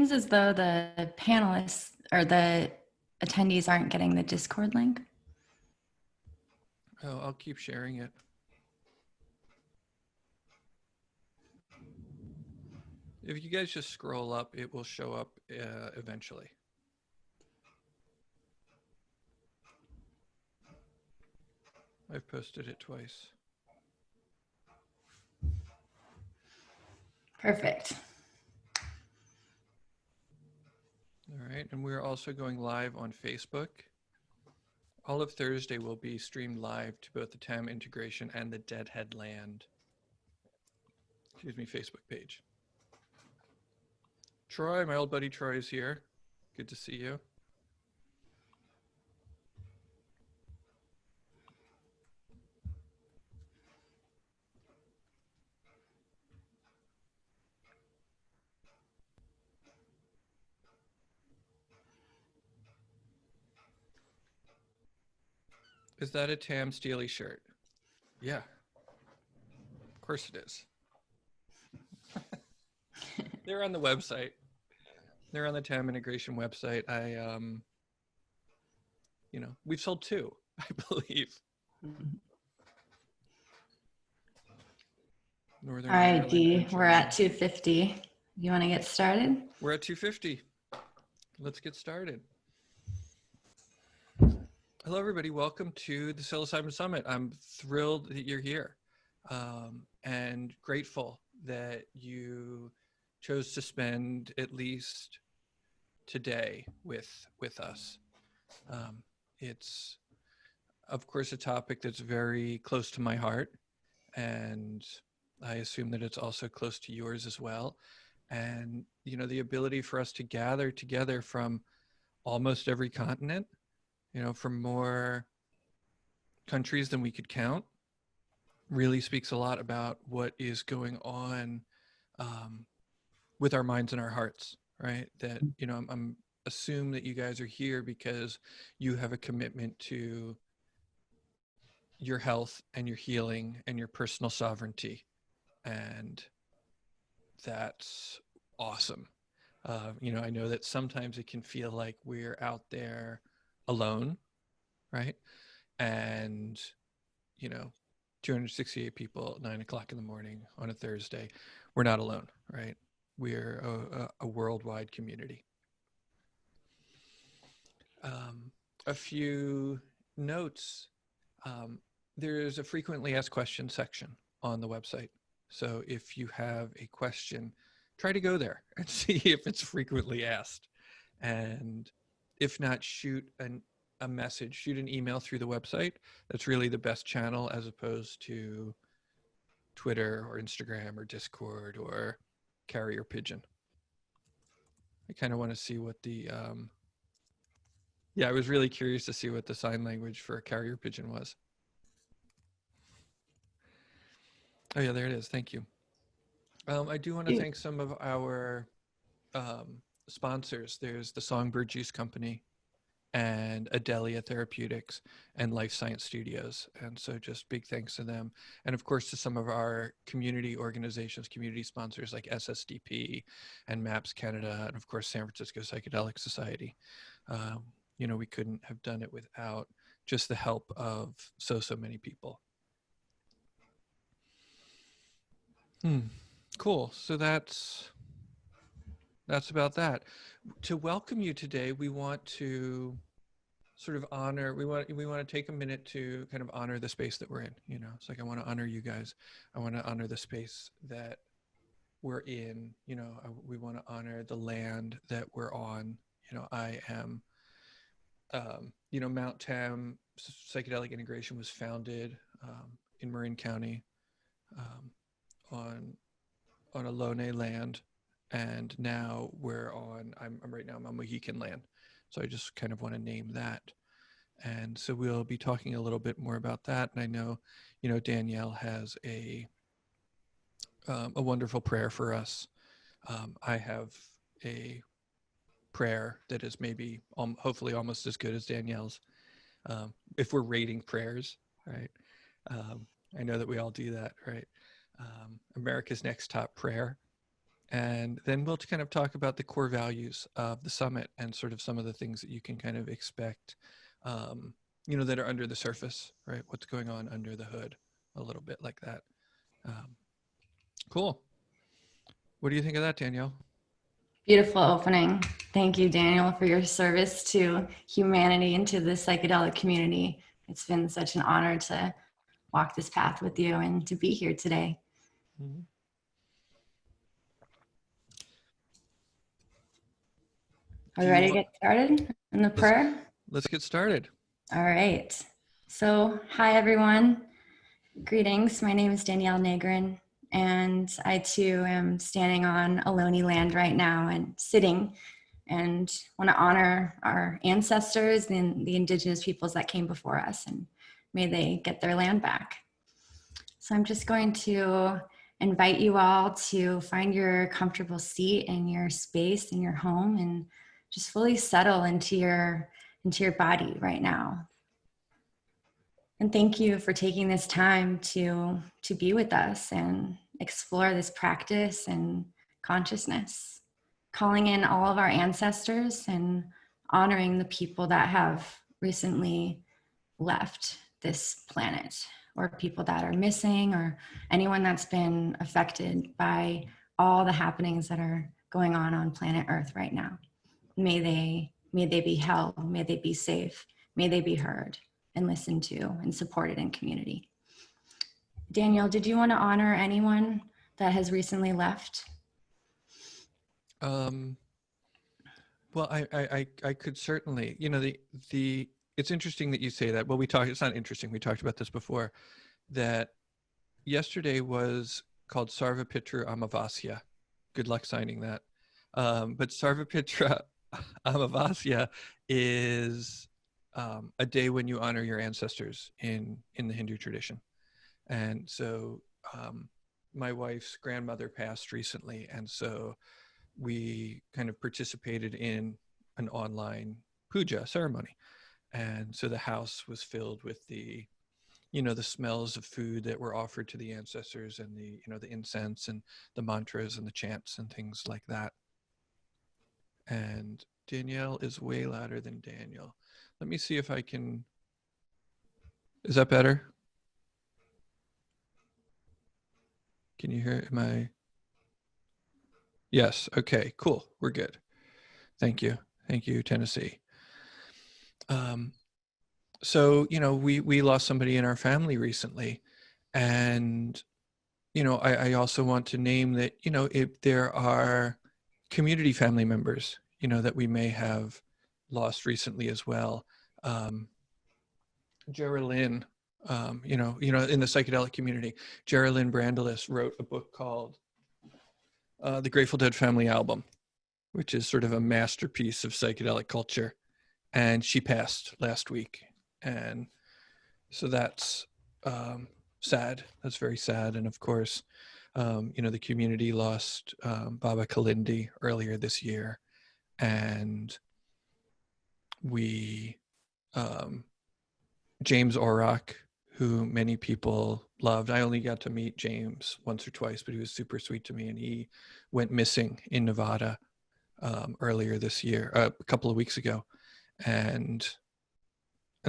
seems as though the panelists or the attendees aren't getting the Discord link. Oh, I'll keep sharing it. If you guys just scroll up, it will show up eventually. I've posted it twice. Perfect. All right, and we're also going live on Facebook. All of Thursday will be streamed live to both the TAM integration and the Deadhead Land, Facebook page. Troy, my old buddy Troy is here. Good to see you. Is that a Tam Steely shirt? Yeah. Of course it is. They're on the website. They're on the TAM integration website. We've sold 2, I believe. Northern All right, Dee, we're at 250. You want to get started? We're at 250. Let's get started. Hello, everybody. Welcome to the Psilocybin Summit. I'm thrilled that you're here and grateful that you chose to spend at least today with us. It's, of course, a topic that's very close to my heart, and I assume that it's also close to yours as well. And, the ability for us to gather together from almost every continent, from more countries than we could count, really speaks a lot about what is going on with our minds and our hearts, right? That, I'm assume that you guys are here because you have a commitment to your health and your healing and your personal sovereignty. And that's awesome. I know that sometimes it can feel like we're out there alone, right? And 268 people at 9 o'clock in the morning on a Thursday, we're not alone, right? We're a worldwide community. A few notes. There's a frequently asked questions section on the website. So if you have a question, try to go there and see if it's frequently asked. And if not, shoot a message, shoot an email through the website. That's really the best channel, as opposed to Twitter or Instagram or Discord or carrier pigeon. I kind of want to see what the, I was really curious to see what the sign language for a carrier pigeon was. Oh yeah, there it is. Thank you. I do want to thank some of our sponsors. There's the Songbird Juice Company and Adelia Therapeutics and Life Science Studios. And so just big thanks to them. And of course, to some of our community organizations, community sponsors like SSDP and MAPS Canada, and of course, San Francisco Psychedelic Society. We couldn't have done it without just the help of so many people. Cool. So that's about that. To welcome you today, we want to sort of honor, we want to take a minute to kind of honor the space that we're in. It's like, I want to honor you guys. I want to honor the space that we're in. We want to honor the land that we're on. I am, Mount Tam Psychedelic Integration was founded in Marin County on Ohlone land. And now I'm on Mohican land. So I just kind of want to name that. And so we'll be talking a little bit more about that. And I know, Danielle has a wonderful prayer for us. I have a prayer that is maybe hopefully almost as good as Danielle's, if we're rating prayers, right? I know that we all do that, right? America's Next Top Prayer. And then we'll kind of talk about the core values of the summit and sort of some of the things that you can kind of expect, that are under the surface, right? What's going on under the hood, a little bit like that. Cool. What do you think of that, Danielle? Beautiful opening. Thank you, Daniel, for your service to humanity and to the psychedelic community. It's been such an honor to walk this path with you and to be here today. Mm-hmm. Are we ready to get started in the prayer? Let's get started. All right. So, hi, everyone. Greetings. My name is Danielle Negrin, and I too am standing on Ohlone land right now and sitting and want to honor our ancestors and the indigenous peoples that came before us, and may they get their land back. So I'm just going to invite you all to find your comfortable seat in your space in your home and just fully settle into your body right now. And thank you for taking this time to be with us and explore this practice and consciousness, calling in all of our ancestors and honoring the people that have recently left this planet, or people that are missing, or anyone that's been affected by all the happenings that are going on planet Earth right now. May they be held, may they be safe, may they be heard and listened to and supported in community. Danielle, did you want to honor anyone that has recently left? Well, I could certainly, it's interesting that you say that. Well, it's not interesting. We talked about this before, that yesterday was called Sarvapitra Amavasya. Good luck signing that. But Sarvapitra Amavasya is a day when you honor your ancestors in the Hindu tradition. And so my wife's grandmother passed recently. And so we kind of participated in an online puja ceremony. And so the house was filled with the smells of food that were offered to the ancestors, and the incense and the mantras and the chants and things like that. And Danielle is way louder than Daniel. Let me see if I can. Is that better? Can you hear? Am I? Yes. Okay, cool. We're good. Thank you. Thank you, Tennessee. So, we lost somebody in our family recently. And, I also want to name that, if there are community family members, that we may have lost recently as well. Geraldine, in the psychedelic community, Geraldine Brandelis wrote a book called The Grateful Dead Family Album, which is sort of a masterpiece of psychedelic culture. And she passed last week. And so that's sad. That's very sad. And of course, the community lost Baba Kalindi earlier this year. And we, James Orrock, who many people loved. I only got to meet James once or twice, but he was super sweet to me. And he went missing in Nevada earlier this year, a couple of weeks ago. And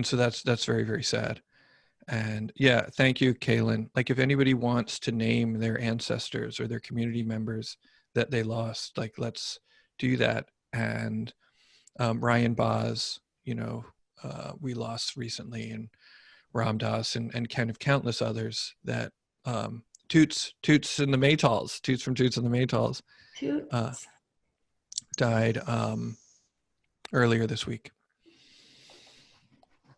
so that's very, very sad. And yeah, thank you, Kaylin. Like, if anybody wants to name their ancestors or their community members that they lost, like, let's do that. And Ryan Boz, we lost recently, and Ram Dass, and kind of countless others that Toots and the Maytals, Toots from Toots and the Maytals, died earlier this week.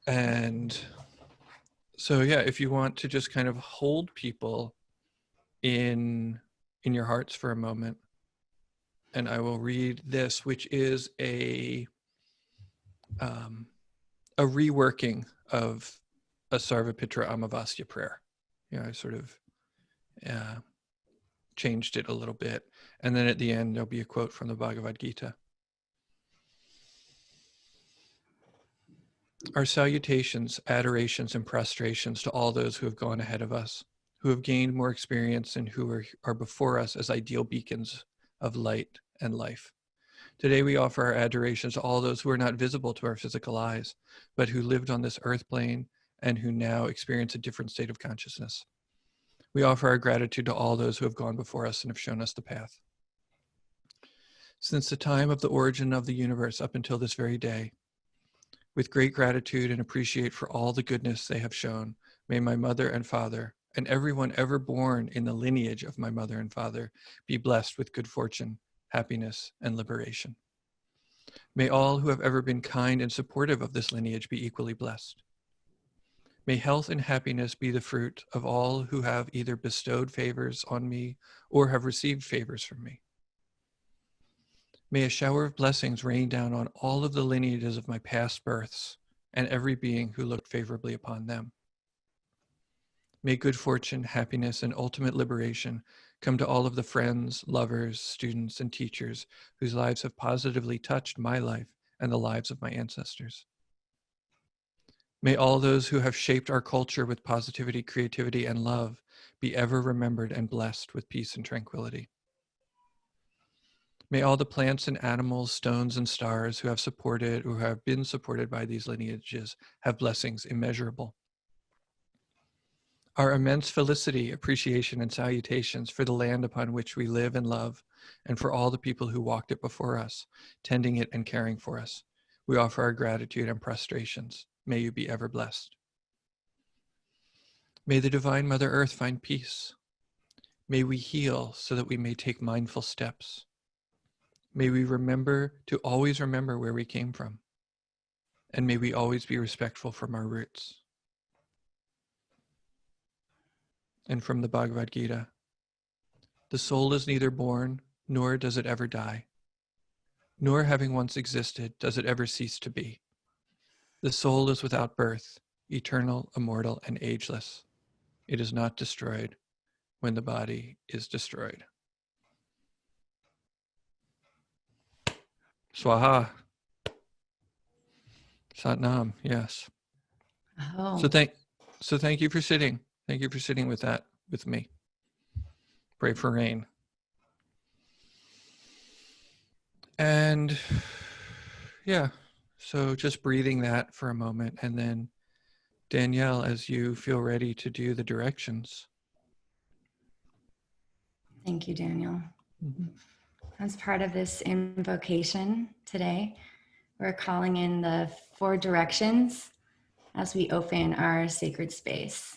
And so, yeah, if you want to just kind of hold people in your hearts for a moment, and I will read this, which is a reworking of a Sarvapitra Amavasya prayer. I sort of changed it a little bit. And then at the end, there'll be a quote from the Bhagavad Gita. Our salutations, adorations, and prostrations to all those who have gone ahead of us, who have gained more experience, and who are before us as ideal beacons of light and life. Today we offer our adorations to all those who are not visible to our physical eyes, but who lived on this earth plane and who now experience a different state of consciousness. We offer our gratitude to all those who have gone before us and have shown us the path. Since the time of the origin of the universe up until this very day, with great gratitude and appreciate for all the goodness they have shown, may my mother and father, and everyone ever born in the lineage of my mother and father, be blessed with good fortune, happiness, and liberation. May all who have ever been kind and supportive of this lineage be equally blessed. May health and happiness be the fruit of all who have either bestowed favors on me or have received favors from me. May a shower of blessings rain down on all of the lineages of my past births and every being who looked favorably upon them. May good fortune, happiness, and ultimate liberation come to all of the friends, lovers, students, and teachers whose lives have positively touched my life and the lives of my ancestors. May all those who have shaped our culture with positivity, creativity, and love be ever remembered and blessed with peace and tranquility. May all the plants and animals, stones and stars who have supported or have been supported by these lineages have blessings immeasurable. Our immense felicity, appreciation, and salutations for the land upon which we live and love, and for all the people who walked it before us, tending it and caring for us. We offer our gratitude and prostrations. May you be ever blessed. May the Divine Mother Earth find peace. May we heal so that we may take mindful steps. May we remember to always remember where we came from. And may we always be respectful from our roots. And from the Bhagavad Gita, the soul is neither born, nor does it ever die, nor having once existed, does it ever cease to be. The soul is without birth, eternal, immortal, and ageless. It is not destroyed when the body is destroyed. Swaha. Satnam, yes. Oh, So thank you for sitting. Thank you for sitting with that with me. Pray for rain. And yeah, so just breathing that for a moment, and then Danielle, as you feel ready to do the directions. thank you, Daniel. As part of this invocation today, we're calling in the 4 directions as we open our sacred space.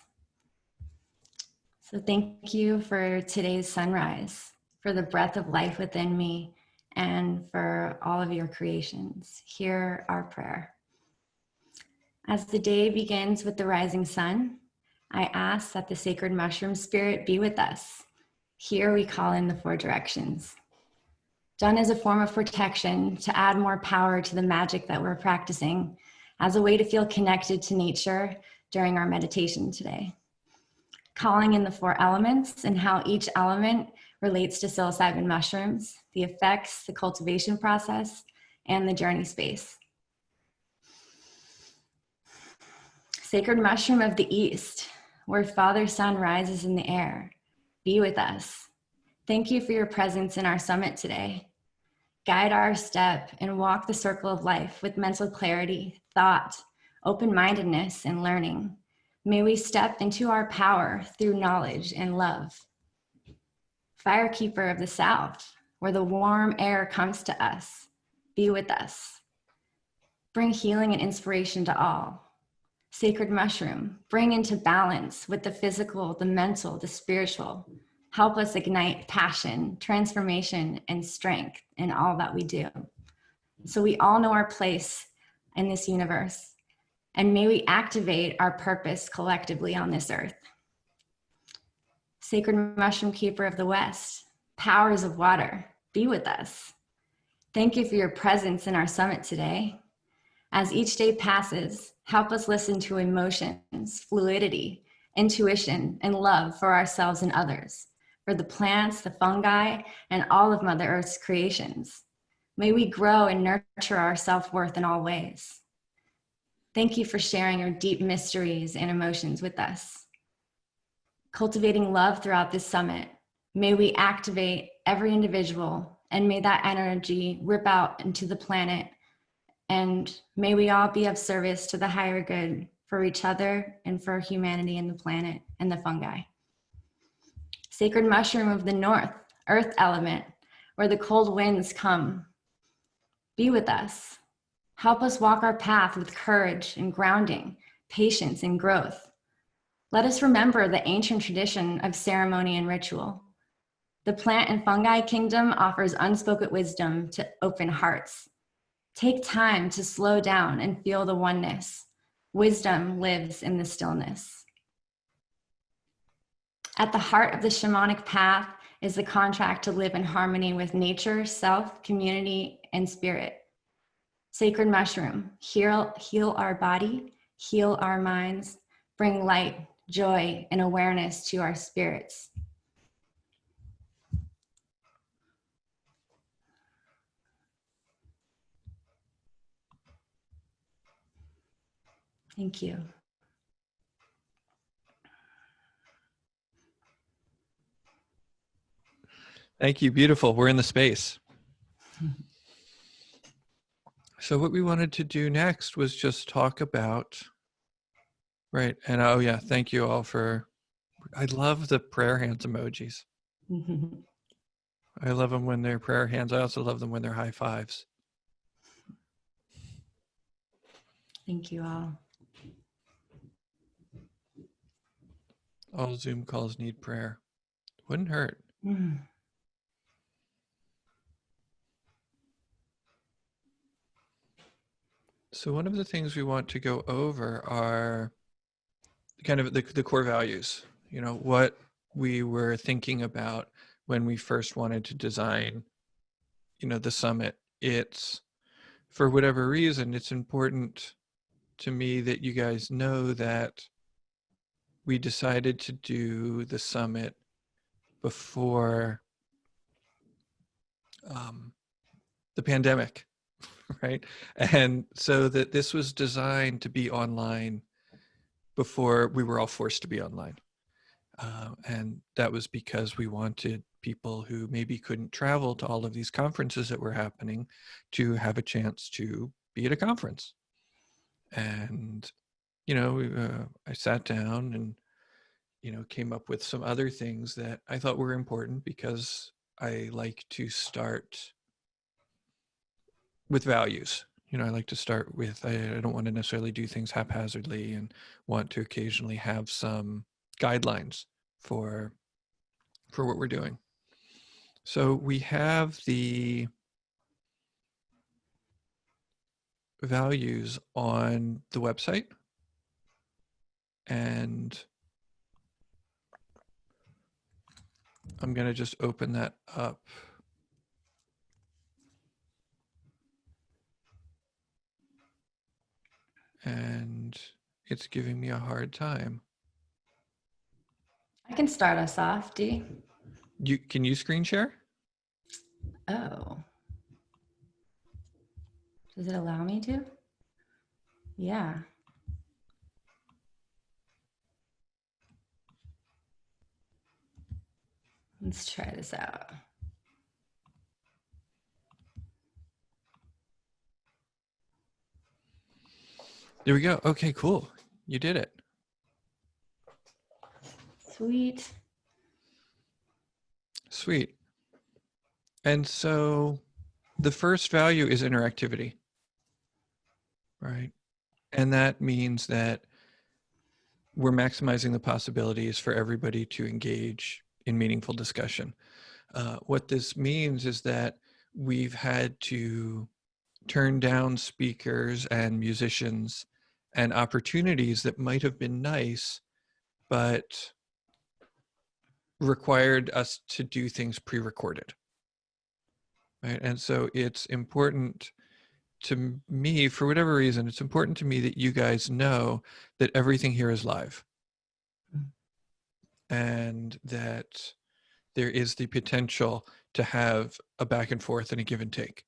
So thank you for today's sunrise, for the breath of life within me, and for all of your creations. Hear our prayer. As the day begins with the rising sun, I ask that the sacred mushroom spirit be with us. Here we call in the 4 directions. Done as a form of protection to add more power to the magic that we're practicing, as a way to feel connected to nature during our meditation today. Calling in the 4 elements and how each element relates to psilocybin mushrooms, the effects, the cultivation process, and the journey space. Sacred mushroom of the East, where Father Sun rises in the air, be with us. Thank you for your presence in our summit today. Guide our step and walk the circle of life with mental clarity, thought, open-mindedness, and learning. May we step into our power through knowledge and love. Firekeeper of the South, where the warm air comes to us, be with us. Bring healing and inspiration to all. Sacred mushroom, bring into balance with the physical, the mental, the spiritual. Help us ignite passion, transformation, and strength in all that we do. So we all know our place in this universe, and may we activate our purpose collectively on this earth. Sacred mushroom keeper of the West, powers of water, be with us. Thank you for your presence in our summit today. As each day passes, help us listen to emotions, fluidity, intuition, and love for ourselves and others, for the plants, the fungi, and all of Mother Earth's creations. May we grow and nurture our self-worth in all ways. Thank you for sharing your deep mysteries and emotions with us. Cultivating love throughout this summit, may we activate every individual, and may that energy rip out into the planet. And may we all be of service to the higher good for each other and for humanity and the planet and the fungi. Sacred mushroom of the north, earth element, where the cold winds come. Be with us. Help us walk our path with courage and grounding, patience and growth. Let us remember the ancient tradition of ceremony and ritual. The plant and fungi kingdom offers unspoken wisdom to open hearts. Take time to slow down and feel the oneness. Wisdom lives in the stillness. At the heart of the shamanic path is the contract to live in harmony with nature, self, community, and spirit. Sacred mushroom, heal our body, heal our minds, bring light, joy, and awareness to our spirits. Thank you. Thank you. Beautiful. We're in the space. So what we wanted to do next was just talk about, right. And oh yeah, thank you all for, I love the prayer hands emojis. I love them when they're prayer hands. I also love them when they're high fives. Thank you all. All Zoom calls need prayer. Wouldn't hurt. So one of the things we want to go over are kind of the core values, you know, what we were thinking about when we first wanted to design, you know, the summit. It's, for whatever reason, it's important to me that you guys know that we decided to do the summit before the pandemic, right? And so that this was designed to be online before we were all forced to be online. And that was because we wanted people who maybe couldn't travel to all of these conferences that were happening to have a chance to be at a conference. And, you know, I sat down and, you know, came up with some other things that I thought were important, because I like to start with values. You know, I like to start with, I don't want to necessarily do things haphazardly, and want to occasionally have some guidelines for what we're doing. So we have the values on the website, and I'm going to just open that up. And it's giving me a hard time. I can start us off, Dee. Can you screen share? Oh. Does it allow me to? Yeah. Let's try this out. There we go. Okay, cool. You did it. Sweet. Sweet. And so the first value is interactivity, right? And that means that we're maximizing the possibilities for everybody to engage in meaningful discussion. What this means is that we've had to turn down speakers and musicians and opportunities that might have been nice, but required us to do things pre-recorded, right? And so it's important to me, for whatever reason, it's important to me that you guys know that everything here is live, and that there is the potential to have a back and forth and a give and take,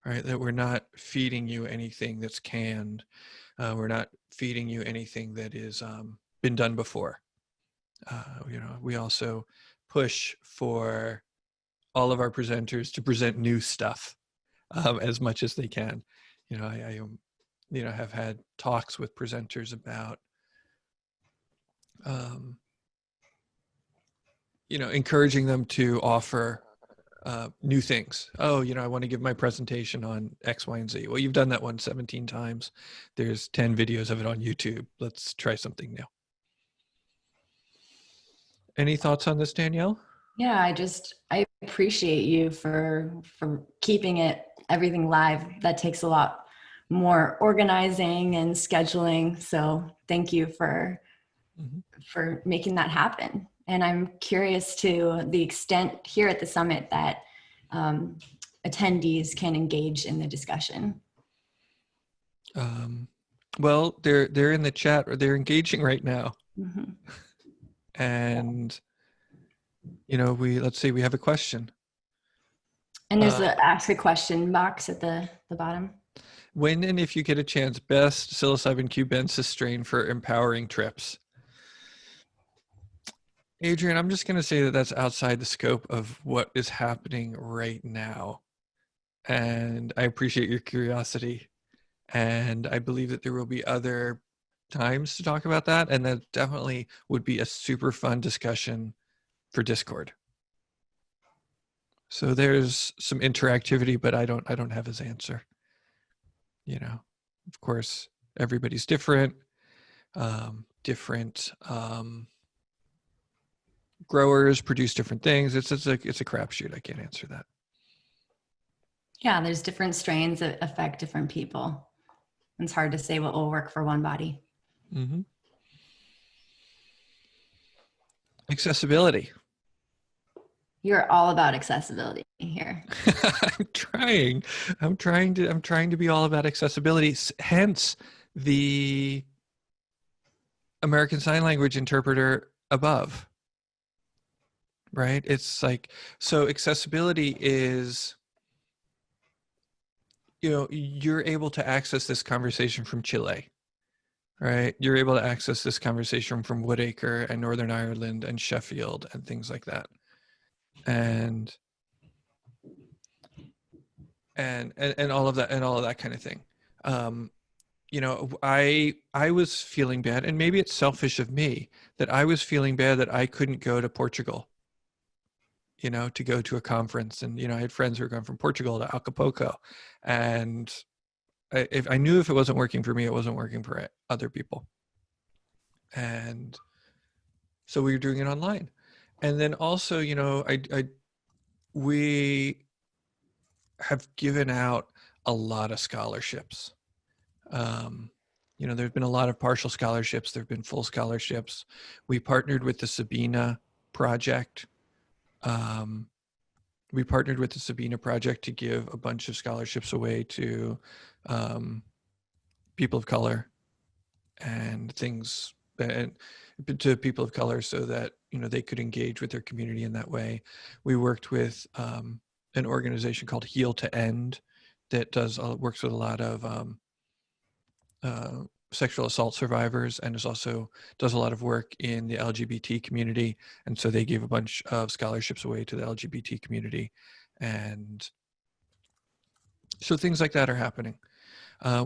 right? That we're not feeding you anything that's canned. We're not feeding you anything that is been done before. You know, we also push for all of our presenters to present new stuff as much as they can. I have had talks with presenters about, encouraging them to offer new things. Oh, I want to give my presentation on X, Y, and Z. Well, you've done that one 17 times. There's 10 videos of it on YouTube. Let's try something new. Any thoughts on this, Danielle? Yeah, I appreciate you for keeping everything live. That takes a lot more organizing and scheduling. So thank you for making that happen. And I'm curious to the extent here at the summit that attendees can engage in the discussion. Well, they're in the chat, or they're engaging right now. Mm-hmm. And let's see, we have a question. And there's the ask a question box at the bottom. When and if you get a chance, best psilocybin cubensis strain for empowering trips. Adrian, I'm just going to say that that's outside the scope of what is happening right now. And I appreciate your curiosity. And I believe that there will be other times to talk about that. And that definitely would be a super fun discussion for Discord. So there's some interactivity, but I don't have his answer. Of course, everybody's different. Growers produce different things. It's a crapshoot. I can't answer that. Yeah, there's different strains that affect different people. It's hard to say what will work for one body. Mm-hmm. Accessibility. You're all about accessibility here. I'm trying to be all about accessibility. Hence the American Sign Language interpreter above. Right? It's like, so accessibility is, you're able to access this conversation from Chile, right? You're able to access this conversation from Woodacre and Northern Ireland and Sheffield and things like that. And all of that kind of thing. I was feeling bad, and maybe it's selfish of me that I was feeling bad that I couldn't go to Portugal, to go to a conference. And, I had friends who were going from Portugal to Acapulco, and I knew if it wasn't working for me, it wasn't working for other people. And so we were doing it online. And then also, we have given out a lot of scholarships. There's been a lot of partial scholarships. There've been full scholarships. We partnered with the Sabina Project. We partnered with the Sabina Project to give a bunch of scholarships away to people of color and things, and to people of color, so that they could engage with their community in that way. We worked with an organization called Heal to End that works with a lot of sexual assault survivors, and does a lot of work in the LGBT community. And so they gave a bunch of scholarships away to the LGBT community. And so things like that are happening.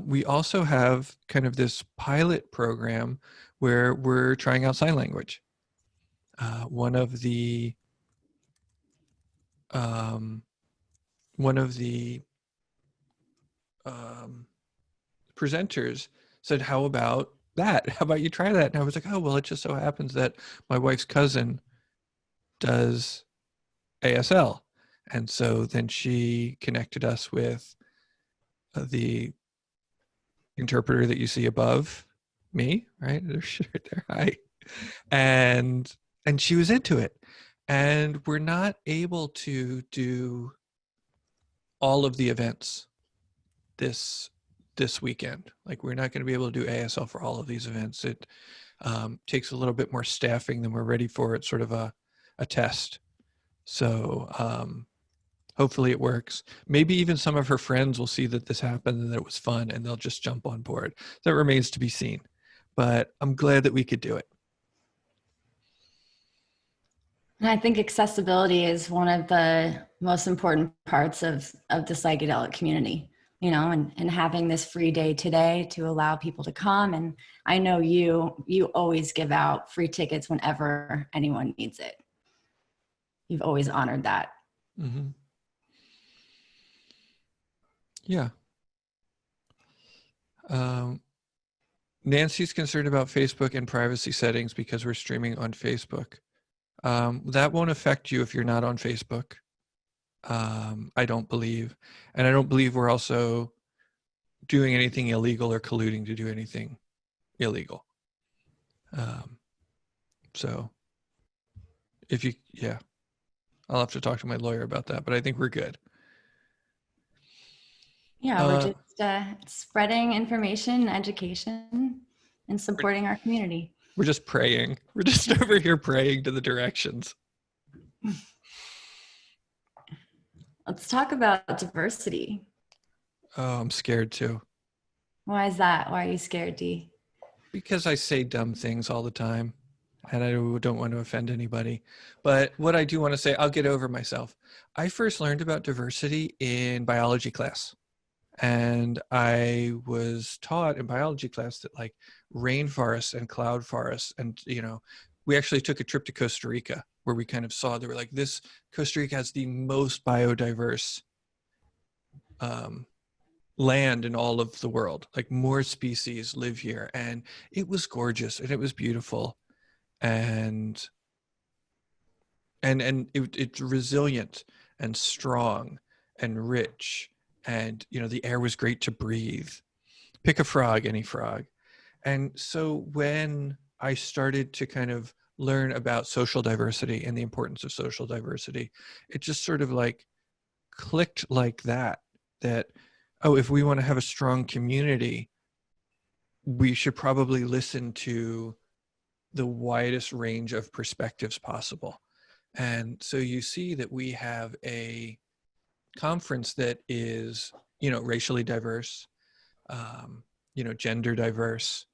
We also have kind of this pilot program where we're trying out sign language. One of the presenters said, how about that? How about you try that? And I was like, oh, well, it just so happens that my wife's cousin does ASL. And so then she connected us with the interpreter that you see above me, right? There's right there. Hi. And she was into it. And we're not able to do all of the events this weekend. Like, we're not going to be able to do ASL for all of these events. It takes a little bit more staffing than we're ready for. It's sort of a test. So hopefully it works. Maybe even some of her friends will see that this happened and that it was fun, and they'll just jump on board. That remains to be seen. But I'm glad that we could do it. And I think accessibility is one of the most important parts of the psychedelic community, you know, and having this free day today to allow people to come. And I know you always give out free tickets whenever anyone needs it. You've always honored that. Mm-hmm. Yeah. Um, Nancy's concerned about Facebook and privacy settings because we're streaming on Facebook. That won't affect you if you're not on Facebook. I don't believe. And I don't believe we're also doing anything illegal or colluding to do anything illegal. So yeah, I'll have to talk to my lawyer about that, but I think we're good. Yeah, we're just spreading information, education, and supporting our community. We're just praying. We're just over here praying to the directions. Let's talk about diversity. Oh, I'm scared too. Why is that? Why are you scared, Dee? Because I say dumb things all the time and I don't want to offend anybody. But what I do want to say, I'll get over myself. I first learned about diversity in biology class. And I was taught in biology class that like rainforests and cloud forests, and we actually took a trip to Costa Rica where we kind of saw, they were like, this Costa Rica has the most biodiverse land in all of the world. Like more species live here, and it was gorgeous and it was beautiful, and it's resilient and strong and rich, and the air was great to breathe. Pick a frog, any frog. And so when I started to kind of learn about social diversity and the importance of social diversity, it just sort of like clicked like that, oh, if we want to have a strong community, we should probably listen to the widest range of perspectives possible. And so you see that we have a conference that is, racially diverse, gender diverse,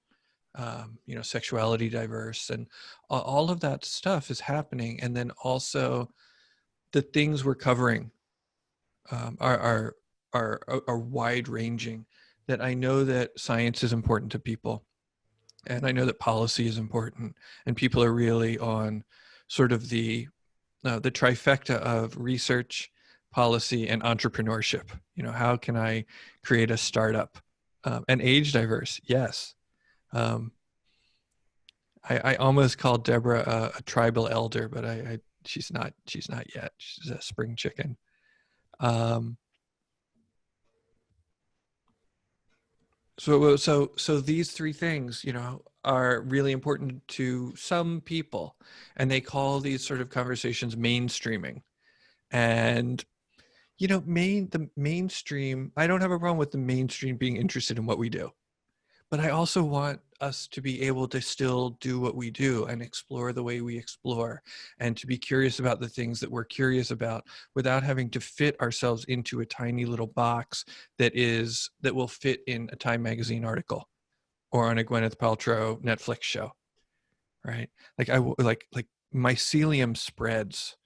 sexuality diverse, and all of that stuff is happening. And then also the things we're covering are wide ranging. That I know that science is important to people, and I know that policy is important, and people are really on sort of the trifecta of research, policy, and entrepreneurship. How can I create a startup? And age diverse, yes. I almost called Deborah a tribal elder, but she's not yet. She's a spring chicken. So these three things, are really important to some people, and they call these sort of conversations mainstreaming. And the mainstream, I don't have a problem with the mainstream being interested in what we do, but I also want us to be able to still do what we do and explore the way we explore, and to be curious about the things that we're curious about without having to fit ourselves into a tiny little box that will fit in a Time magazine article or on a Gwyneth Paltrow Netflix show, right? Like mycelium spreads,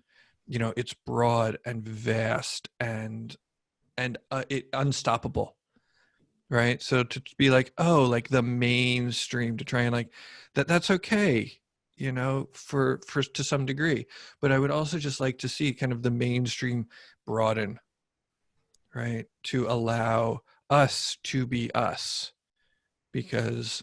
it's broad and vast and it unstoppable, right? So to be like, oh, like the mainstream, to try and like that's okay, for to some degree. But I would also just like to see kind of the mainstream broaden, right, to allow us to be us. Because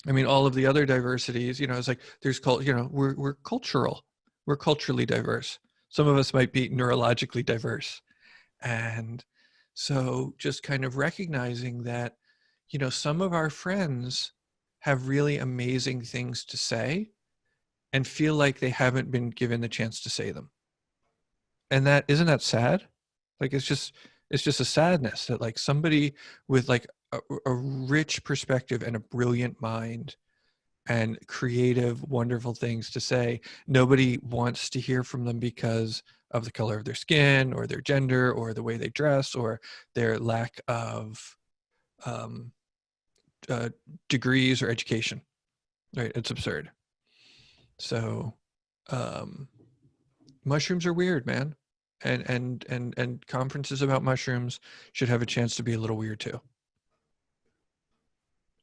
I mean, all of the other diversities, it's like there's we're cultural, we're culturally diverse. Some of us might be neurologically diverse. And so just kind of recognizing that, some of our friends have really amazing things to say and feel like they haven't been given the chance to say them. And that, isn't that sad? Like, it's just a sadness that like somebody with like a rich perspective and a brilliant mind and creative, wonderful things to say, nobody wants to hear from them because of the color of their skin or their gender or the way they dress or their lack of degrees or education, right? It's absurd. So mushrooms are weird, man. And conferences about mushrooms should have a chance to be a little weird too.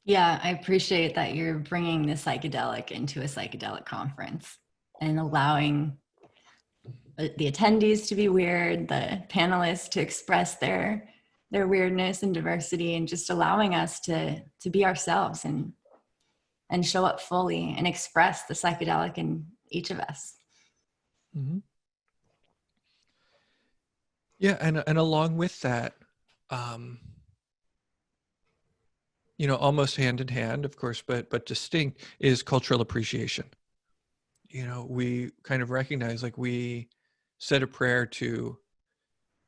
Yeah, I appreciate that you're bringing the psychedelic into a psychedelic conference and allowing the attendees to be weird, the panelists to express their weirdness and diversity, and just allowing us to be ourselves and show up fully and express the psychedelic in each of us. Mm-hmm. Yeah, and along with that, you know, almost hand in hand, of course, but distinct, is cultural appreciation. You know, we kind of recognize, like, we said a prayer to,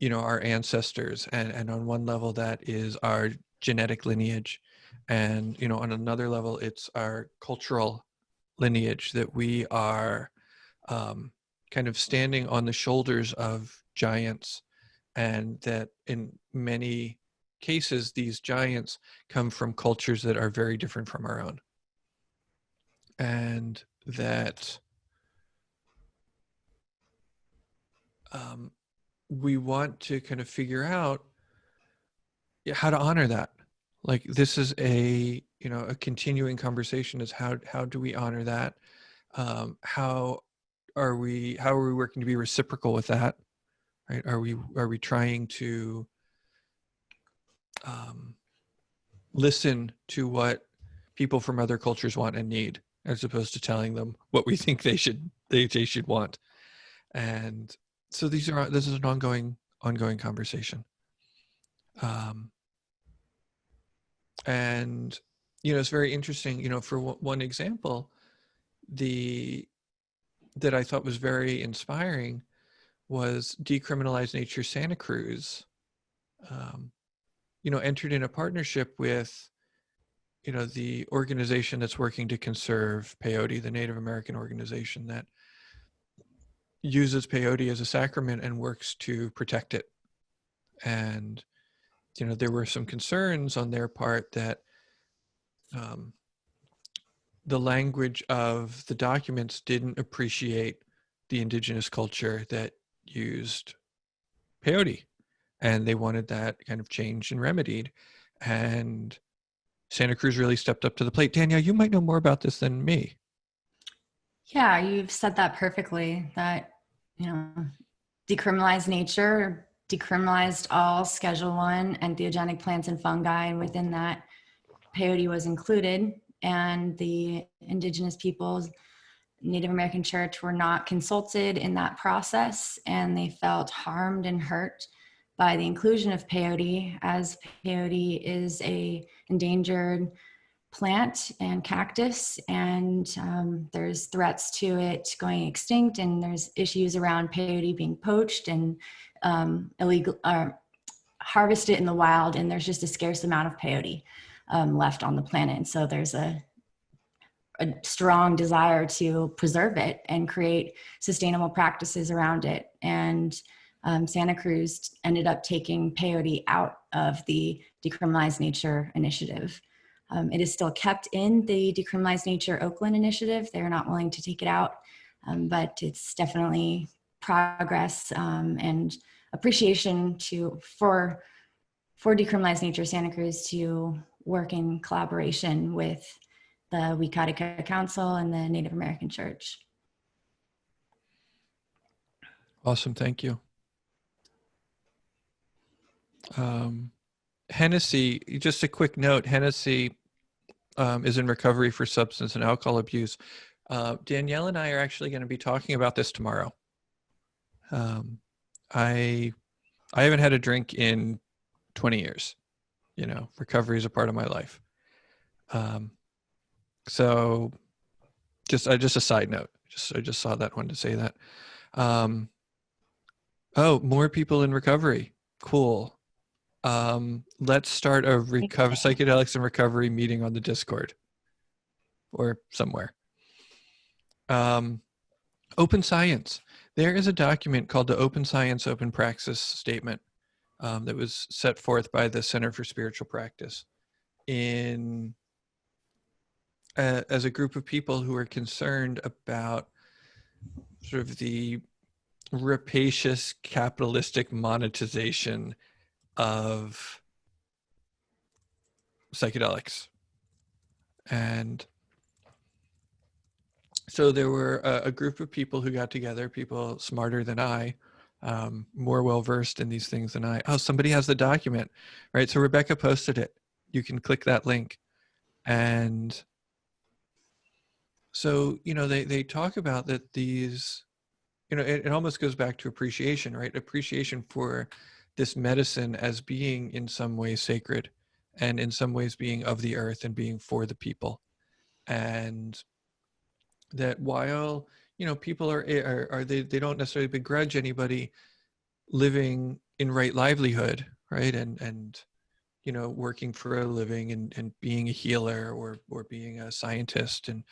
you know, our ancestors, and on one level that is our genetic lineage, and, you know, on another level it's our cultural lineage, that we are kind of standing on the shoulders of giants, and that in many cases these giants come from cultures that are very different from our own, and that we want to kind of figure out how to honor that. Like, this is a, you know, a continuing conversation, is how do we honor that? How are we working to be reciprocal with that, right? Are we trying to listen to what people from other cultures want and need, as opposed to telling them what we think they should want? And so this is an ongoing conversation. And, you know, it's very interesting, you know, for one example, that I thought was very inspiring was Decriminalize Nature Santa Cruz, you know, entered in a partnership with, you know, the organization that's working to conserve peyote, the Native American organization that uses peyote as a sacrament and works to protect it. And, you know, there were some concerns on their part that the language of the documents didn't appreciate the indigenous culture that used peyote, and they wanted that kind of changed and remedied. And Santa Cruz really stepped up to the plate. Danielle, you might know more about this than me. Yeah, you've said that perfectly, that, you know, decriminalized nature, decriminalized all Schedule 1 entheogenic plants and fungi, and within that, peyote was included, and the indigenous peoples, Native American church, were not consulted in that process, and they felt harmed and hurt by the inclusion of peyote, as peyote is a endangered plant and cactus, and there's threats to it going extinct, and there's issues around peyote being poached and illegal harvested in the wild, and there's just a scarce amount of peyote left on the planet. And so there's a strong desire to preserve it and create sustainable practices around it. And Santa Cruz ended up taking peyote out of the Decriminalized Nature Initiative. It is still kept in the Decriminalized Nature Oakland Initiative. They're not willing to take it out, but it's definitely progress and appreciation for Decriminalized Nature Santa Cruz to work in collaboration with the Wikatika Council and the Native American Church. Awesome, thank you. Hennessy, just a quick note, Hennessy is in recovery for substance and alcohol abuse. Danielle and I are actually going to be talking about this tomorrow. I haven't had a drink in 20 years. You know, recovery is a part of my life. So just a side note, I just saw that one to say that. Oh, more people in recovery. Cool. Let's start a psychedelics and recovery meeting on the Discord or somewhere. Open science. There is a document called the Open Science, Open Praxis Statement that was set forth by the Center for Spiritual Practice as a group of people who are concerned about sort of the rapacious capitalistic monetization of psychedelics. And so there were a group of people who got together, people smarter than I, more well-versed in these things than I. Oh, somebody has the document, right? So Rebecca posted it. You can click that link. And so, they talk about that these, it almost goes back to appreciation, right? Appreciation for this medicine as being in some ways sacred and in some ways being of the earth and being for the people. And that while, people are they don't necessarily begrudge anybody living in right livelihood, right? And working for a living and being a healer or being a scientist and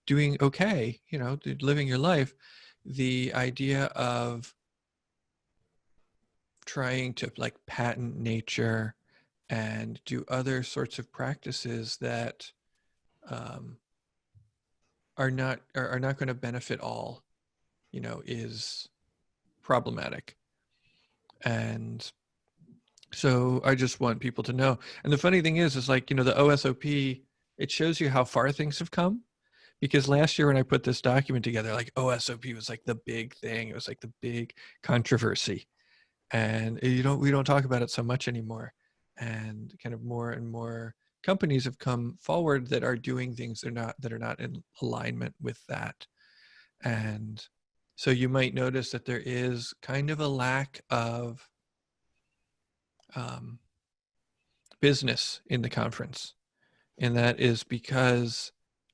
doing okay, living your life. The idea of trying to like patent nature and do other sorts of practices that um, are not going to benefit all, is problematic. And so I just want people to know. And the funny thing is like, the OSOP, it shows you how far things have come. Because last year when I put this document together, like OSOP was like the big thing. It was like the big controversy. And we don't talk about it so much anymore. And kind of more and more companies have come forward that are doing things that are not in alignment with that. And so you might notice that there is kind of a lack of business in the conference. And that is because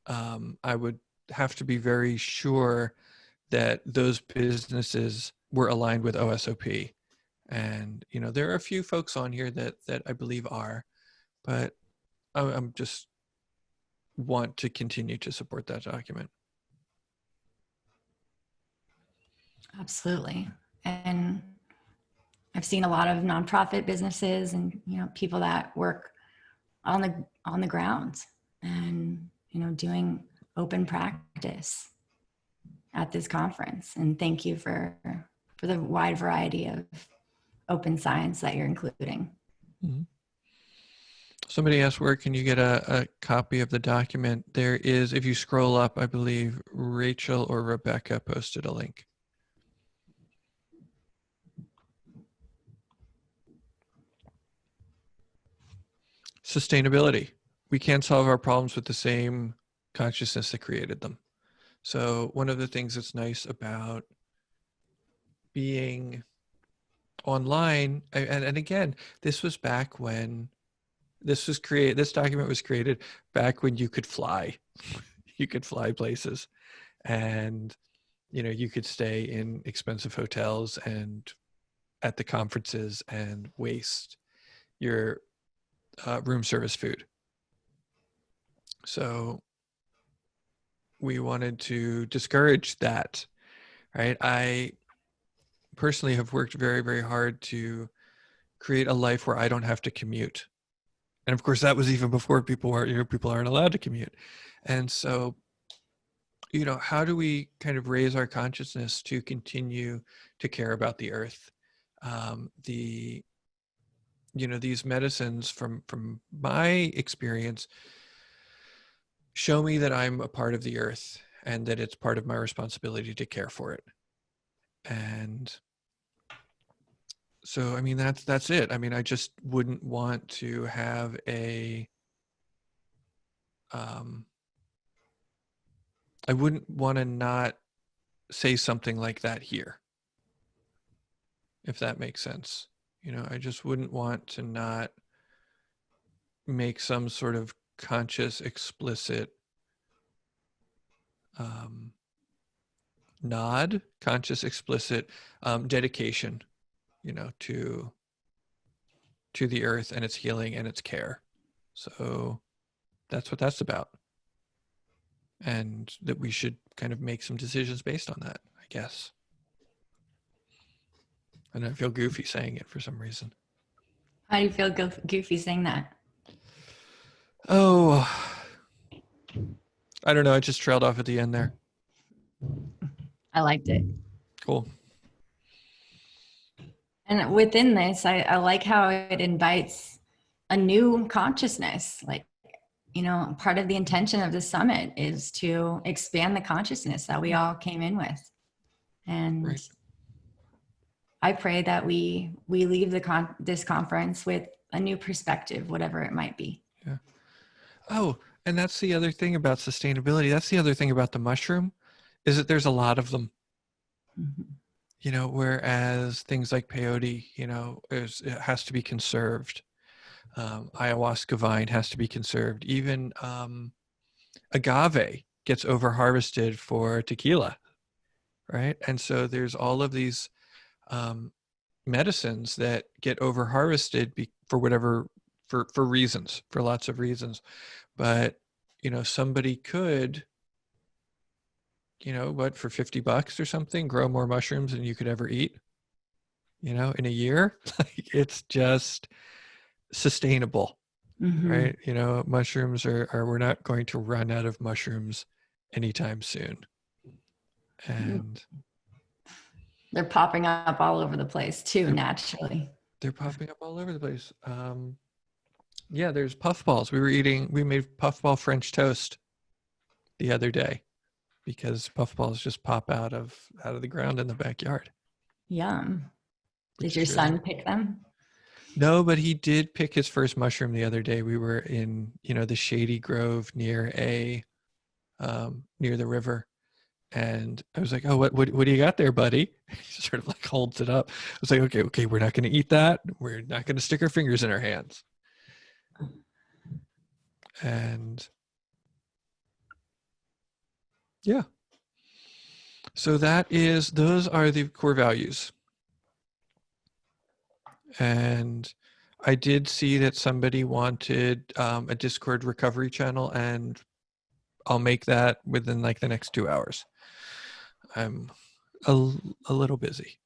I would have to be very sure that those businesses were aligned with OSOP. And, there are a few folks on here that I believe are, but I'm just want to continue to support that document. Absolutely. And I've seen a lot of nonprofit businesses and, people that work on the ground and, doing open practice at this conference. And thank you for the wide variety of open science that you're including. Mm-hmm. Somebody asked, where can you get a copy of the document? There is, if you scroll up, I believe Rachel or Rebecca posted a link. Sustainability. We can't solve our problems with the same consciousness that created them. So one of the things that's nice about being online, and again, this was back when this document was created back when you could fly. You could fly places, and you could stay in expensive hotels and at the conferences and waste your room service food. So we wanted to discourage that, right? I personally have worked very, very hard to create a life where I don't have to commute. And of course, that was even before people aren't allowed to commute. And so, how do we kind of raise our consciousness to continue to care about the earth? These medicines from my experience show me that I'm a part of the earth and that it's part of my responsibility to care for it. And so, that's it. I just wouldn't want to have I wouldn't want to not say something like that here, if that makes sense. I just wouldn't want to not make some sort of conscious, explicit conscious, explicit dedication, to the earth and its healing and its care. So that's what that's about. And that we should kind of make some decisions based on that, I guess. And I feel goofy saying it for some reason. How do you feel goofy saying that? Oh, I don't know. I just trailed off at the end there. I liked it. Cool. And within this, I like how it invites a new consciousness. Like, part of the intention of the summit is to expand the consciousness that we all came in with. And Right. I pray that we leave this conference with a new perspective, whatever it might be. Yeah. Oh, and that's the other thing about sustainability. That's the other thing about the mushroom, is that there's a lot of them. Mhm. Whereas things like peyote, it has to be conserved. Ayahuasca vine has to be conserved. Even agave gets over harvested for tequila, right? And so there's all of these medicines that get over harvested for whatever, for reasons, for lots of reasons. But somebody could, for $50 or something, grow more mushrooms than you could ever eat, in a year. Like, it's just sustainable, Mhm. right? Mushrooms are we're not going to run out of mushrooms anytime soon. And They're popping up all over the place too, they're, naturally. they're popping up all over the place. Yeah, there's puffballs. We made puffball French toast the other day because puffballs just pop out of the ground in the backyard, Yum. Did which your is really son pick them? no, but he did pick his first mushroom the other day. We were in, the shady grove near the river. And I was like, "Oh, what do you got there, buddy?" He sort of like holds it up. I was like, "Okay, we're not going to eat that. We're not going to stick our fingers in our hands." And yeah, so those are the core values. And I did see that somebody wanted a Discord recovery channel, and I'll make that within like the next 2 hours. I'm a little busy,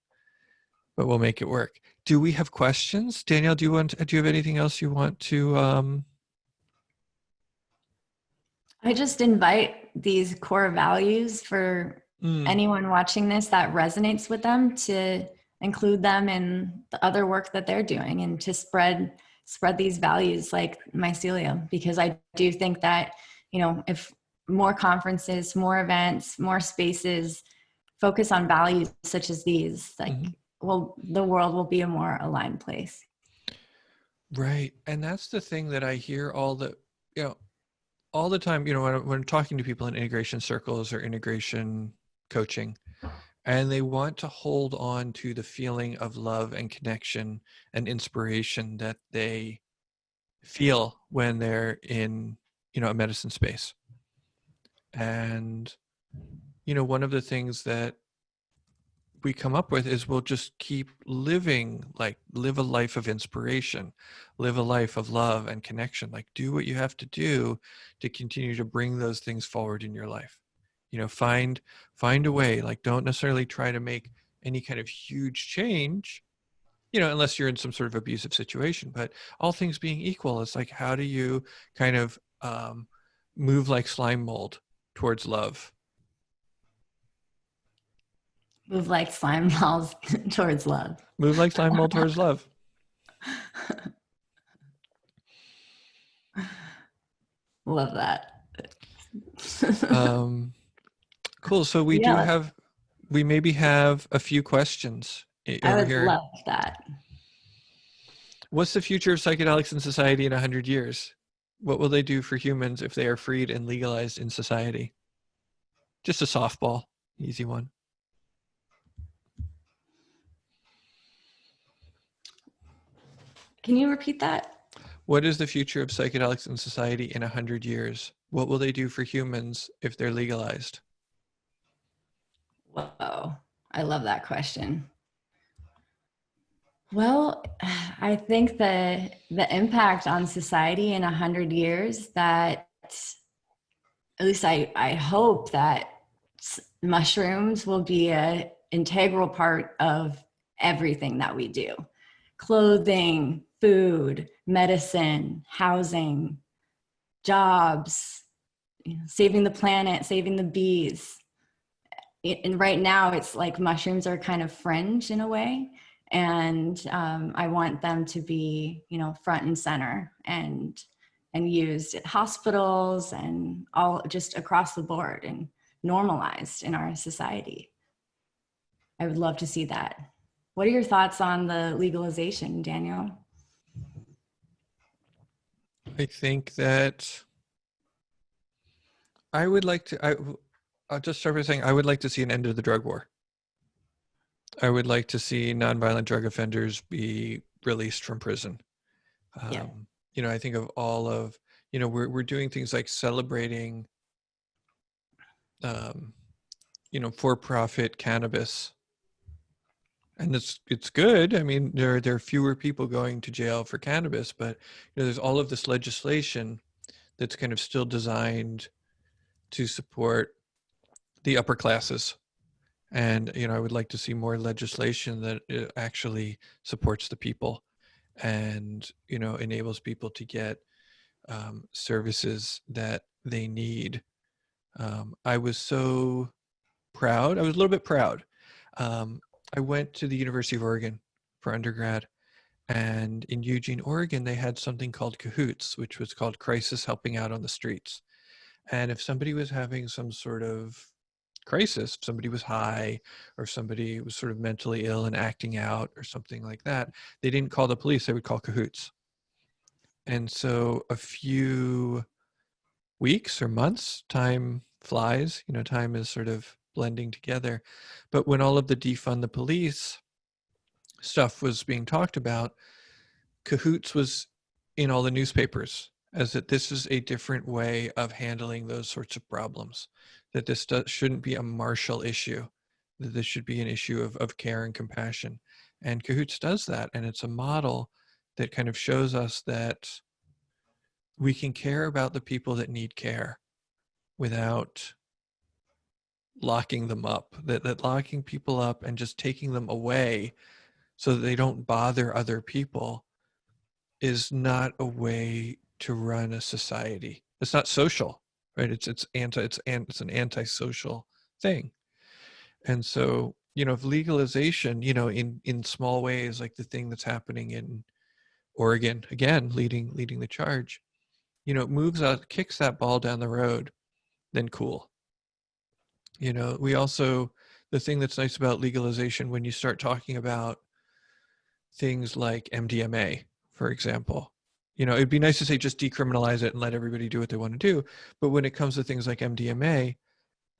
but we'll make it work. Do we have questions? Danielle, do you have anything else you want to I just invite these core values for mm, anyone watching this that resonates with them to include them in the other work that they're doing and to spread these values like mycelium, because I do think that, if more conferences, more events, more spaces focus on values such as these, like, mhm. well, the world will be a more aligned place. Right. And that's the thing that I hear you know, all the time, when I'm talking to people in integration circles or integration coaching, and they want to hold on to the feeling of love and connection and inspiration that they feel when they're in, a medicine space. And, one of the things that we come up with is we'll just keep living, like live a life of inspiration, live a life of love and connection, like do what you have to do to continue to bring those things forward in your life. Find a way, like don't necessarily try to make any kind of huge change, unless you're in some sort of abusive situation, but all things being equal, it's like, how do you kind of move like slime mold towards love? Move like slime balls towards love. Move like slime mold towards love. Love that. um Cool. So Yeah, we maybe have a few questions I over would here. love that. What's the future of psychedelics in society in 100 years? What will they do for humans if they are freed and legalized in society? Just a softball, easy one. Can you repeat that? What is the future of psychedelics in society in 100 years? What will they do for humans if they're legalized? Whoa, I love that question. Well, I think the impact on society in 100 years, that at least I hope that mushrooms will be a integral part of everything that we do. Clothing, food, medicine, housing, jobs, saving the planet, saving the bees. And right now it's like mushrooms are kind of fringe in a way. And I want them to be, front and center and used at hospitals and all just across the board and normalized in our society. I would love to see that. What are your thoughts on the legalization, Daniel? I think that I would like to, I'll just start by saying I would like to see an end to the drug war. I would like to see nonviolent drug offenders be released from prison. Yeah. I think of all of, we're doing things like celebrating, for-profit cannabis. And it's good. I mean, there are fewer people going to jail for cannabis, but there's all of this legislation that's kind of still designed to support the upper classes. And, I would like to see more legislation that actually supports the people and, enables people to get services that they need. I was so proud. I was a little bit proud. I went to the University of Oregon for undergrad, and in Eugene, Oregon, they had something called Cahoots, which was called Crisis Helping Out on the Streets. And if somebody was having some sort of crisis, if somebody was high or somebody was sort of mentally ill and acting out or something like that, they didn't call the police, they would call Cahoots. And so a few weeks or months, time flies, time is sort of blending together. But when all of the defund the police stuff was being talked about, Cahoots was in all the newspapers as that this is a different way of handling those sorts of problems, that this shouldn't be a martial issue, that this should be an issue of care and compassion. And Cahoots does that. And it's a model that kind of shows us that we can care about the people that need care without locking them up, that locking people up and just taking them away so that they don't bother other people is not a way to run a society. It's not social, right? It's an antisocial thing. And so, if legalization, in small ways, like the thing that's happening in Oregon, again, leading the charge, moves out, kicks that ball down the road, then cool. We also, the thing that's nice about legalization, when you start talking about things like MDMA, for example, it'd be nice to say just decriminalize it and let everybody do what they want to do. But when it comes to things like MDMA,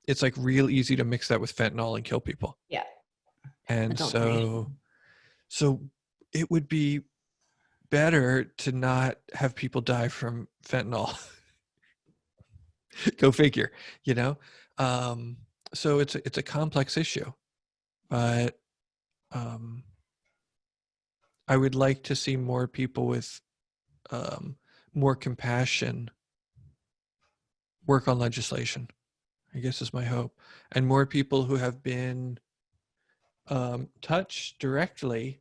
it's like real easy to mix that with fentanyl and kill people. Yeah. And so it would be better to not have people die from fentanyl. Go figure, so it's a complex issue, but I would like to see more people with more compassion work on legislation, I guess is my hope, and more people who have been touched directly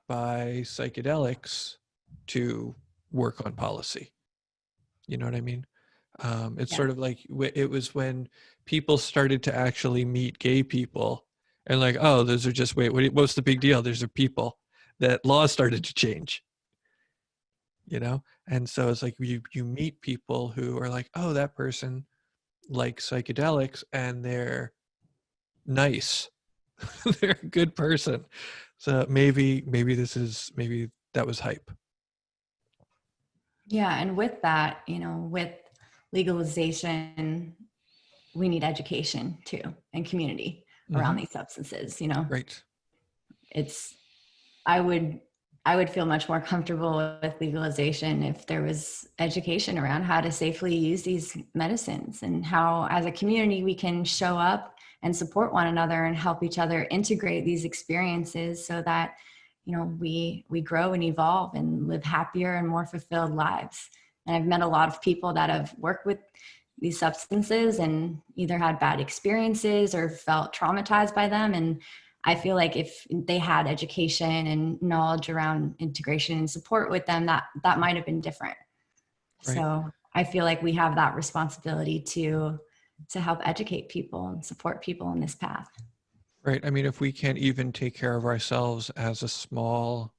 by psychedelics to work on policy. You know what I mean? It's sort of like it was when people started to actually meet gay people and like, oh, those are just, what's the big deal? Those are people, that laws started to change, And so it's like you meet people who are like, oh, that person likes psychedelics and they're nice. They're a good person. So maybe that was hype. Yeah. And with that, with legalization, we need education too and community around these substances, Right. I would feel much more comfortable with legalization if there was education around how to safely use these medicines and how as a community we can show up and support one another and help each other integrate these experiences so that we grow and evolve and live happier and more fulfilled lives. And I've met a lot of people that have worked with these substances and either had bad experiences or felt traumatized by them. And I feel like if they had education and knowledge around integration and support with them, that might have been different. Right. So I feel like we have that responsibility to help educate people and support people in this path. Right. I mean, if we can't even take care of ourselves as a small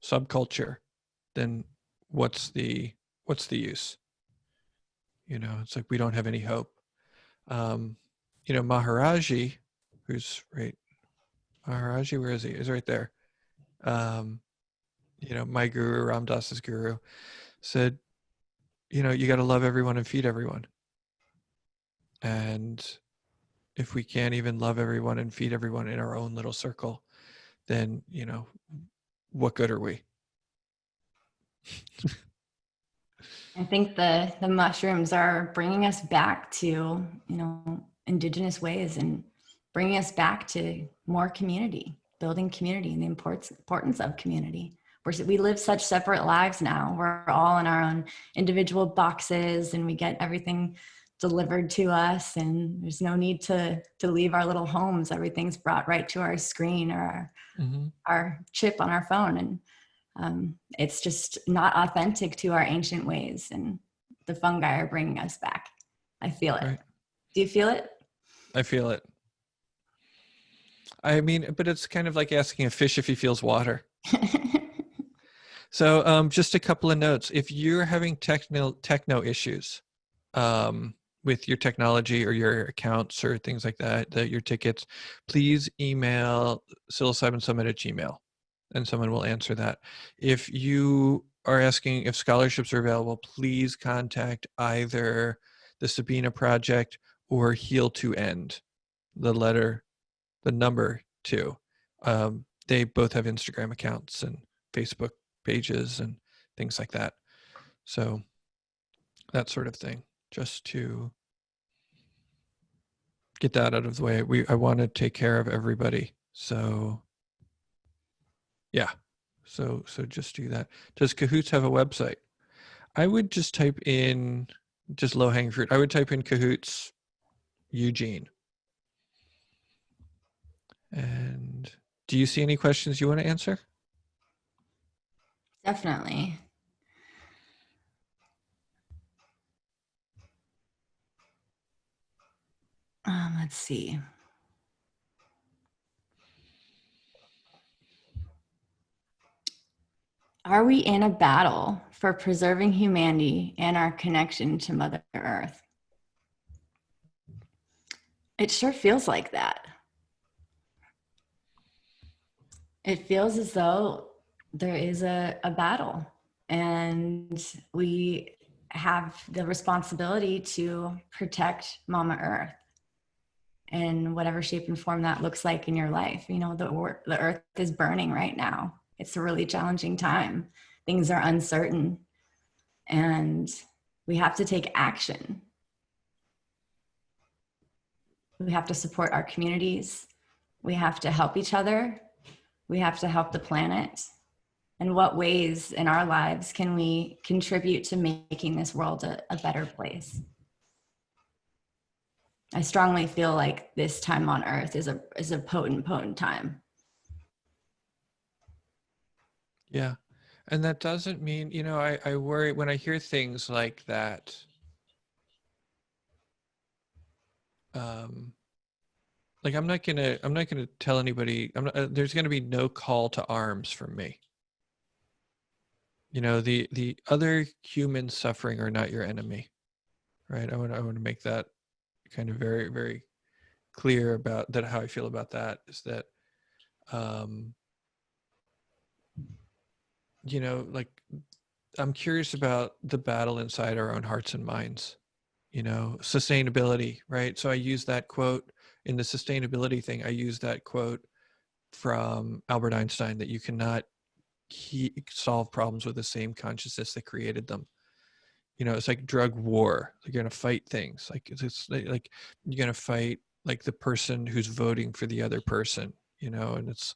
subculture, then what's the use? You know, it's like we don't have any hope. You know, Maharaji, who's right, Maharaji, where is he? He's right there. You know, my guru, Ram Dass's guru, said, you know, you got to love everyone and feed everyone. And if we can't even love everyone and feed everyone in our own little circle, then, you know, what good are we? I think the mushrooms are bringing us back to, you know, indigenous ways and bringing us back to more community, building community and the importance of community. We live such separate lives now. We're all in our own individual boxes and we get everything delivered to us, and there's no need to leave our little homes. Everything's brought right to our screen or our chip on our phone. And it's just not authentic to our ancient ways, and the fungi are bringing us back. I feel it. Right. Do you feel it? I feel it. I mean, but it's kind of like asking a fish if he feels water. So just a couple of notes. If you're having techno issues with your technology or your accounts or things like that, your tickets, please email psilocybinsummit@gmail.com and someone will answer that. If you are asking if scholarships are available, please contact either the Sabina Project or Heal to End, the number 2. They both have Instagram accounts and Facebook pages and things like that. So that sort of thing, just to get that out of the way. I want to take care of everybody. So yeah. So just do that. Does Cahoots have a website? I would just type in, just low hanging fruit. I would type in Cahoots Eugene. And do you see any questions you want to answer? Definitely. Let's see. Are we in a battle for preserving humanity and our connection to Mother Earth? It sure feels like that. It feels as though there is a battle, and we have the responsibility to protect Mama Earth in whatever shape and form that looks like in your life. You know, the earth is burning right now. It's a really challenging time. Things are uncertain, and we have to take action. We have to support our communities. We have to help each other. We have to help the planet. In what ways in our lives can we contribute to making this world a better place? I strongly feel like this time on Earth is a potent time. Yeah. And that doesn't mean, you know, I worry when I hear things like that. Like I'm not gonna tell anybody. There's gonna be no call to arms from me. You know, the other humans suffering are not your enemy, right? I want to make that kind of very, very clear about that. How I feel about that is that, you know, like I'm curious about the battle inside our own hearts and minds. You know, sustainability, right? So I use that quote in the sustainability thing. I use that quote from Albert Einstein that you cannot solve problems with the same consciousness that created them. You know, it's like drug war. You're going to fight things like it's like you're going to fight like the person who's voting for the other person, you know, and it's,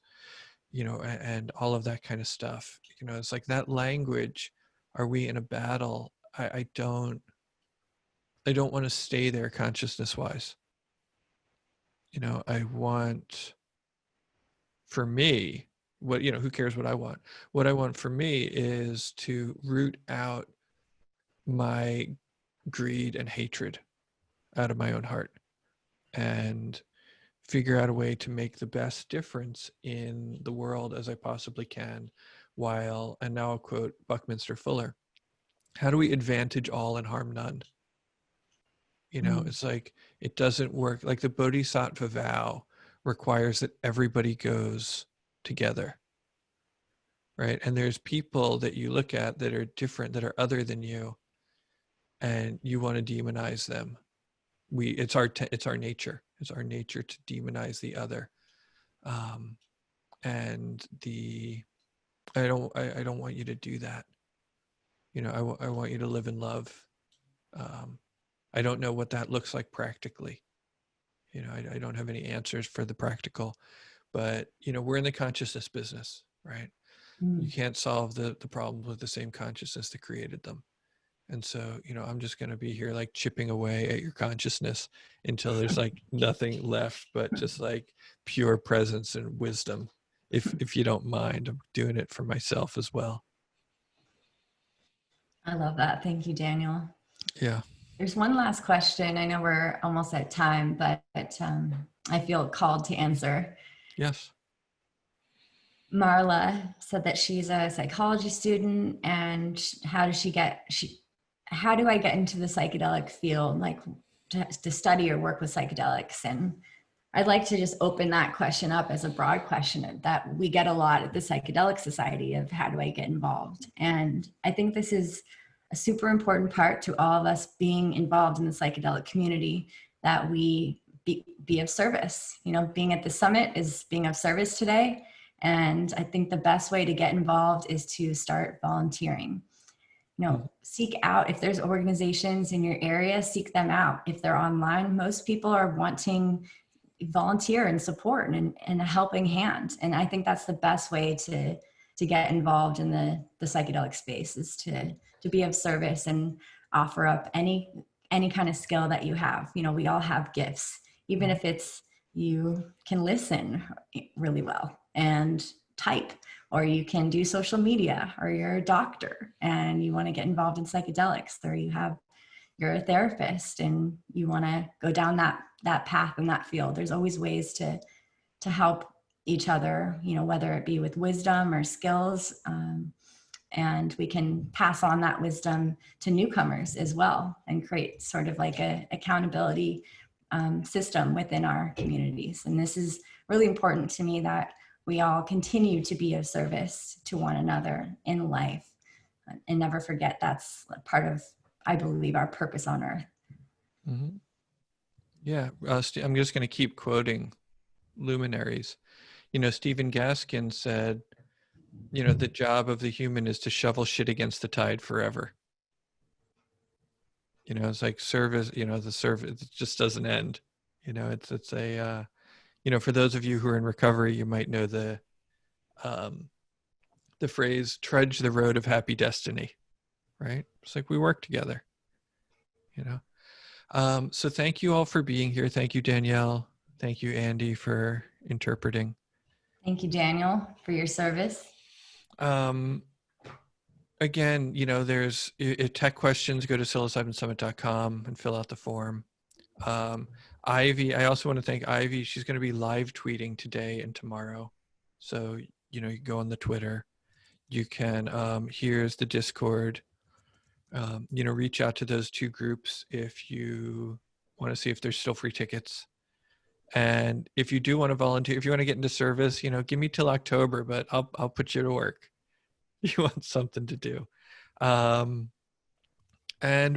you know, and all of that kind of stuff. You know, it's like that language. Are we in a battle? I don't want to stay there consciousness wise. You know, I want, for me, what, you know, who cares what I want? What I want for me is to root out my greed and hatred out of my own heart and figure out a way to make the best difference in the world as I possibly can, while, and now I'll quote Buckminster Fuller, how do we advantage all and harm none? You know, Mm. it's like, it doesn't work. Like the Bodhisattva vow requires that everybody goes together, right? And there's people that you look at that are different, that are other than you, and you want to demonize them. It's our nature. It's our nature to demonize the other. Um, and I don't want you to do that. You know, I want you to live in love. I don't know what that looks like practically. You know, I don't have any answers for the practical, but you know, we're in the consciousness business, right? You Mm. can't solve the problems with the same consciousness that created them. And so, you know, I'm just going to be here like chipping away at your consciousness until there's like nothing left but just like pure presence and wisdom. If you don't mind, I'm doing it for myself as well. I love that. Thank you, Daniel. Yeah. There's one last question. I know we're almost at time, but I feel called to answer. Yes. Marla said that she's a psychology student, and how do I get into the psychedelic field, like to study or work with psychedelics? And I'd like to just open that question up as a broad question that we get a lot at the Psychedelic Society of how do I get involved? And I think this is a super important part to all of us being involved in the psychedelic community, that we be of service. You know, being at the summit is being of service today. And I think the best way to get involved is to start volunteering. You know, seek out, if there's organizations in your area, seek them out. If they're online, most people are wanting volunteer and support and a helping hand. And I think that's the best way to get involved in the psychedelic space, is to be of service and offer up any kind of skill that you have. You know, we all have gifts, even if it's you can listen really well and type, or you can do social media, or you're a doctor and you want to get involved in psychedelics, or you're a therapist and you want to go down that path in that field. There's always ways to help each other, you know, whether it be with wisdom or skills, and we can pass on that wisdom to newcomers as well, and create sort of like a accountability system within our communities. And this is really important to me, that we all continue to be of service to one another in life, and never forget that's part of, I believe, our purpose on earth. Mm-hmm. Yeah. I'm just going to keep quoting luminaries. You know, Stephen Gaskin said, you know, the job of the human is to shovel shit against the tide forever. You know, it's like service, you know, the service, it just doesn't end. You know, it's a, you know, for those of you who are in recovery, you might know the phrase, trudge the road of happy destiny, right? It's like we work together, you know? So thank you all for being here. Thank you, Danielle. Thank you, Andy, for interpreting. Thank you, Daniel, for your service. Again, you know, there's tech questions, go to psilocybinsummit.com and fill out the form. Ivy, I also want to thank Ivy. She's going to be live tweeting today and tomorrow. So, you know, you go on the Twitter, you can, here's the Discord, you know, reach out to those two groups if you want to see if there's still free tickets. And if you do want to volunteer, if you want to get into service, you know, give me till October, but I'll put you to work. You want something to do. And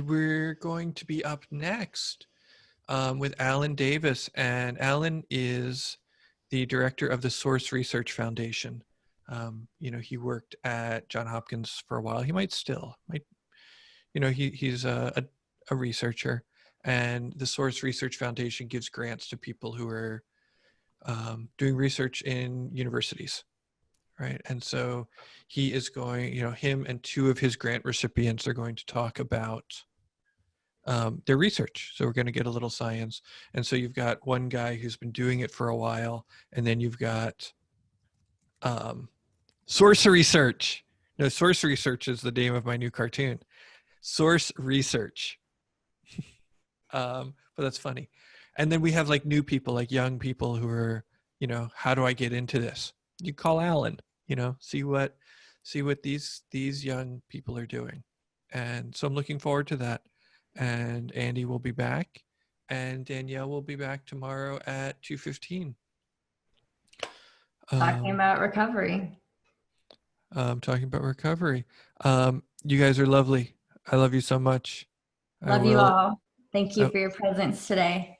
we're going to be up next with Alan Davis. And Alan is the director of the Source Research Foundation. You know, he worked at Johns Hopkins for a while. He might, you know, he's a researcher. And the Source Research Foundation gives grants to people who are doing research in universities. Right. And so he is going, you know, him and two of his grant recipients are going to talk about their research. So we're going to get a little science. And so you've got one guy who's been doing it for a while, and then you've got Source Research. No, Source Research is the name of my new cartoon. Source Research. But that's funny. And then we have like new people, like young people who are, you know, how do I get into this? You call Alan, you know, see what these young people are doing. And so I'm looking forward to that. And Andy will be back, and Danielle will be back tomorrow at 2:15. Talking about recovery. Talking about recovery. You guys are lovely. I love you so much. I Love you will. all. Thank you uh, for your presence today.